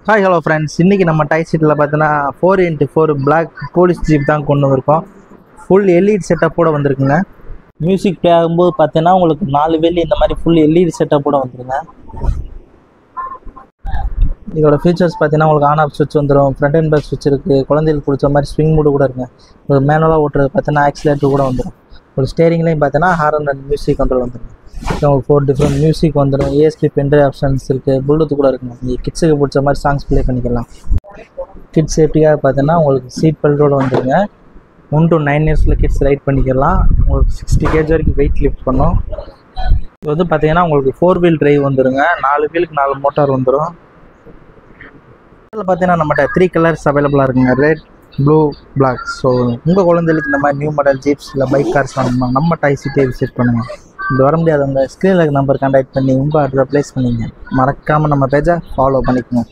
Hi hello friends, இன்றைக்கி நம்ம டாய் சீட்டில் பார்த்தீங்கன்னா 4x4 பிளாக் போலீஸ் ஜீப் தான் கொண்டு வந்திருக்கோம். ஃபுல் எல்இடி செட்டப்போட வந்திருக்குங்க. மியூசிக் ப்ளே ஆகும்போது பார்த்தீங்கன்னா உங்களுக்கு 4 வெளி இந்த மாதிரி ஃபுல் எல்இடி செட்டப்போட வந்துருங்க. இதோட ஃபீச்சர்ஸ் பார்த்தீங்கன்னா உங்களுக்கு ஆன் ஆஃப் சுவிட்ச் வந்துடும், ஃப்ரண்ட் அண்ட் பேக் சுவிட்ச் இருக்குது, குழந்தைகளுக்கு பிடிச்ச மாதிரி ஸ்விங் மூடு கூட இருக்குங்க. ஒரு மேனுவலாக ஓட்டுறது பார்த்தீங்கன்னா ஆக்சிலேட்டர் கூட வந்துடும். ஒரு ஸ்டேரிங்லேயும் பார்த்தீங்கன்னா ஹாரன் அண்ட் மியூசிக் கண்ட்ரோல் வந்துடும். உங்களுக்கு 4 டிஃப்ரெண்ட் மியூசிக் வந்துடும். ஏஎஸ்பி பென்ட்ரைவ் ஆப்ஷன்ஸ் இருக்குது, ப்ளூடூத் கூட இருக்குங்க. நீங்கள் கிட்ஸுக்கு பிடிச்ச மாதிரி சாங்ஸ் ப்ளே பண்ணிக்கலாம். கிட்ஸ் சேஃப்டியாக பார்த்தீங்கன்னா உங்களுக்கு சீட் பெல்ட்டோடு வந்துடுங்க. 1 to 9 இயர்ஸில் கிட்ஸ் ரைட் பண்ணிக்கலாம். உங்களுக்கு 60 kg வரைக்கும் வெயிட் லிஃப்ட் பண்ணும். இது வந்து பார்த்தீங்கன்னா உங்களுக்கு 4 வீல் டிரைவ் வந்துடுங்க. 4 வீலுக்கு 4 மோட்டார் வந்துடும். இதில் பார்த்தீங்கன்னா நம்மகிட்ட 3 கலர்ஸ் அவைலபிளாக இருக்குங்க, ரெட், ப்ளூ, பிளாக். ஸோ உங்கள் குழந்தைகளுக்கு இந்த மாதிரி நியூ மாடல் ஜீப்ஸ் இல்லை பைக் கார்ஸ் வேணுமா நம்ம டாய் சிட்டியை விசிட் பண்ணுங்கள். இது வர முடியாதவங்க ஸ்க்ரீனில் நம்பர் கான்டாக்ட் பண்ணி உங்கள் ஆர்டரை ப்ளேஸ் பண்ணிங்க. மறக்காமல் நம்ம பேஜை ஃபாலோ பண்ணிக்கோங்க.